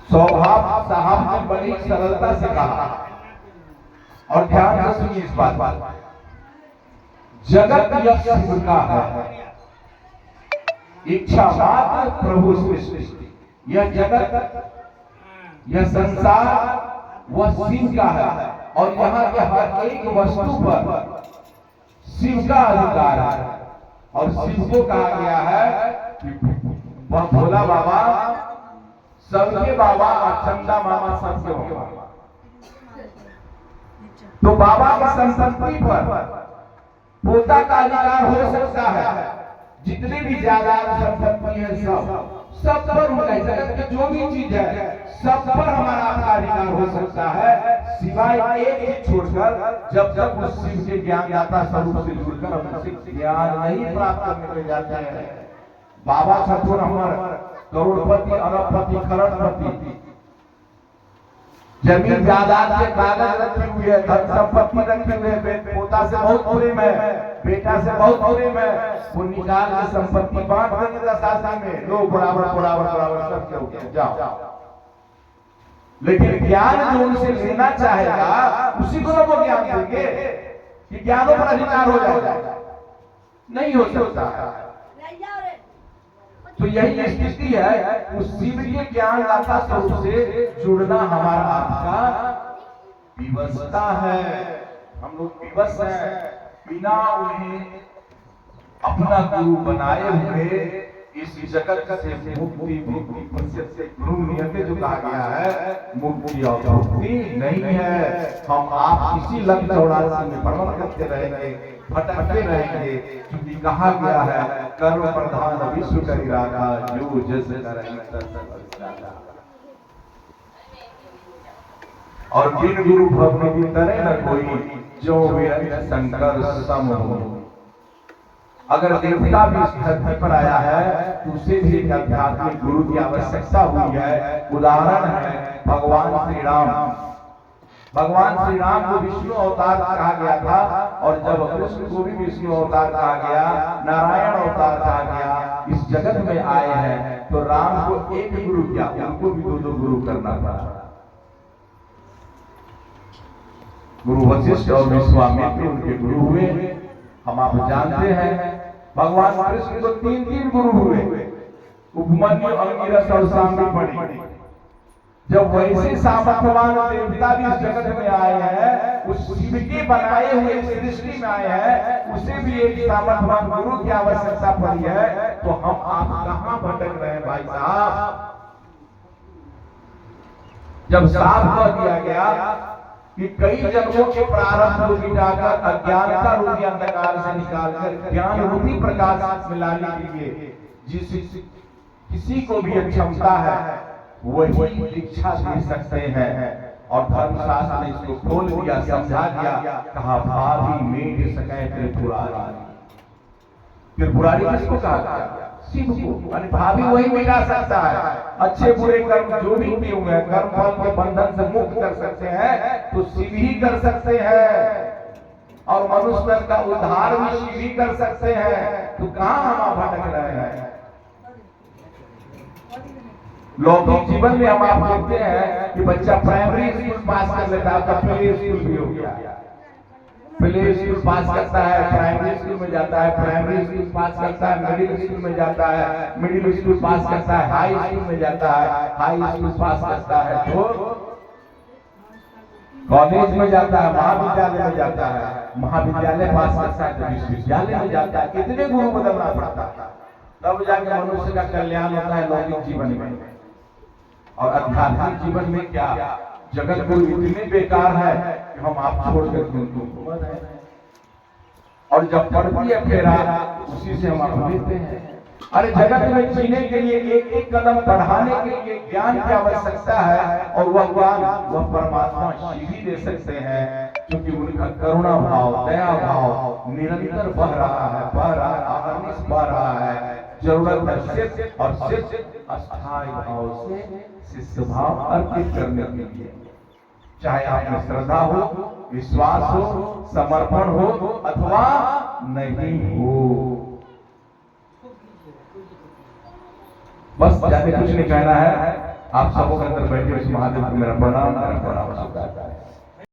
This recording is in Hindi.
स्वभाव साहब ने बड़ी सरलता से कहा, और ध्यान से सुनिए इस बात, जगत यह शिव का है, इच्छा मात्र प्रभु सृष्टि। यह जगत, यह संसार वह शिव का है, और यहाँ के हर एक वस्तु पर शिव का अधिकार है। और शिव को कहा गया है कि वह भोला बाबा सबके बाबा और चंदा मामा सबके बाबा। तो बाबा की संपत्ति पर पोता का अधिकार हो सकता है, जितने भी जायदाद संपत्ति है सब पर उनका, जगत की जो भी चीज है सब पर हमारा अधिकार हो सकता है, सिवाय एक ही छोड़कर, जब तक उस शिव के ज्ञानदाता स्वरूप से जुड़कर हम उसे ज्ञान नहीं प्राप्त करने में जाते हैं। बाबा ठाकुर हमारे करोड़पति, अरबपति, खरबपति, जमीन जायदाद के कागज रखे हुए है, धन संपत्ति रखे हुए है, पोता से बहुत प्रेम है, बेटा से बहुत प्रेम है, वो निकाल के संपत्ति बांट देंगे दशासी में, लोग बराबर बराबर बराबर सबके ऊपर जाओ। लेकिन ज्ञान जो उनसे लेना चाहेगा उसी को वो ज्ञान देंगे कि ज्ञानों पर अधिकार हो जाएगा, नहीं हो सकता। तो यही स्थिति है, उस शिव के ज्ञानदाता स्वरूप से जुड़ना हमारा आपका विवशता है। हम लोग विवश हैं, बिना उन्हें अपना गुरु बनाए हुए इस जगत से मुक्ति गुरु नियत जो कहा गया है, मुक्ति और मुक्ति नहीं है। हम आप इसी लक्ष्य चौरासी में भ्रमण करते रहेंगे, भटकते रहेंगे, क्योंकि कहा गया है कर्म प्रधान विश्व करी राखा, जो जस करहि तस राखा। और बिन गुरु भक्ति करे न कोई, जो विरक्त शंकर सम हो। अगर देवता भी इस धरती पर आया है तो उसे भी एक आध्यात्मिक गुरु की आवश्यकता हुई है। उदाहरण है भगवान श्री राम। भगवान श्री राम को विष्णु अवतार कहा गया था, और जब कृष्ण को भी विष्णु अवतार कहा गया, नारायण अवतार कहा गया, इस जगत में आए हैं, तो राम को एक गुरु किया, उनको भी दो गुरु करना पड़ा। गुरु वशिष्ठ और विश्वामित्र उनके गुरु हुए। हम आप जानते हैं भगवान कृष्ण को तीन गुरु हुए, उपमन्यु, अंगिरस और शांति पड़ी। जब वैसे सामर्थ्यवान देवता भी इस जगत में आए हैं, उस शिव के बनाए हुए सृष्टि में आए हैं, उसे भी एक सामर्थ्यवान गुरु की आवश्यकता पड़ी है। तो हम आप कहां भटक रहे हैं भाई साहब? जब साफ कर दिया गया कि कई जन्मों के प्रारंभ को मिटाकर अज्ञानता रूपी अंधकार से निकालकर ज्ञान रूपी प्रकाश में लाने के लिए जिस किसी को भी क्षमता है वही दीक्षा दे सकते हैं। और धर्मशास्त्र ने इसको खोल दिया, समझा दिया, कहा भाभी मेढ़ सकै त्रिपुरारी। त्रिपुरारी किसको कहा गया? शिव को। यानी भाभी वही मिटा सकता है। अच्छे बुरे कर्म जो भी किए हुए हैं, कर्म फल के बंधन से मुक्त कर सकते हैं तो शिव ही कर सकते हैं, और मनुष्य का उद्धार भी शिव ही कर सकते हैं। तो कहां हम भटक रहे हैं? लौकिक जीवन में हम आप देखते हैं कि बच्चा प्राइमरी स्कूल पास कर लेता है, तो प्ले स्कूल भी हो गया। प्ले स्कूल पास करता है, प्राइमरी स्कूल में जाता है, प्राइमरी स्कूल पास करता है, मिडिल स्कूल में जाता है, मिडिल स्कूल पास करता है, हाई स्कूल में जाता है, हाई स्कूल पास करता है तो कॉलेज में जाता है, महाविद्यालय में जाता है, महाविद्यालय पास करता है तो विश्वविद्यालय में जाता है। कितने गुरु बदलना पड़ता है, तब जाके मनुष्य का कल्याण होता है लौकिक जीवन में। और आध्यात्मिक जीवन में क्या, जगत गुरु इतने बेकार है कि हम आप छोड़कर उनको, और जब पड़ती है फेरा उसी से हम आप लेते हैं। अरे जगत में जीने के लिए एक एक कदम बढ़ाने के लिए ज्ञान की आवश्यकता है, और वह ज्ञान वह परमात्मा शिव ही दे सकते हैं, क्योंकि उनका करुणा भाव, दया भाव निरंतर बह रहा है, अहर्निश बह रहा है। जरूरत है सिर्फ और सिर्फ अस्थायी भाव से शिष्य भाव अर्पित करने के लिए, चाहे आप में श्रद्धा हो, विश्वास हो, समर्पण हो अथवा नहीं हो। बस ज्यादा कुछ नहीं कहना है। आप सबों के अंदर बैठे उस महादेव को मेरा प्रणाम स्वीकार करें।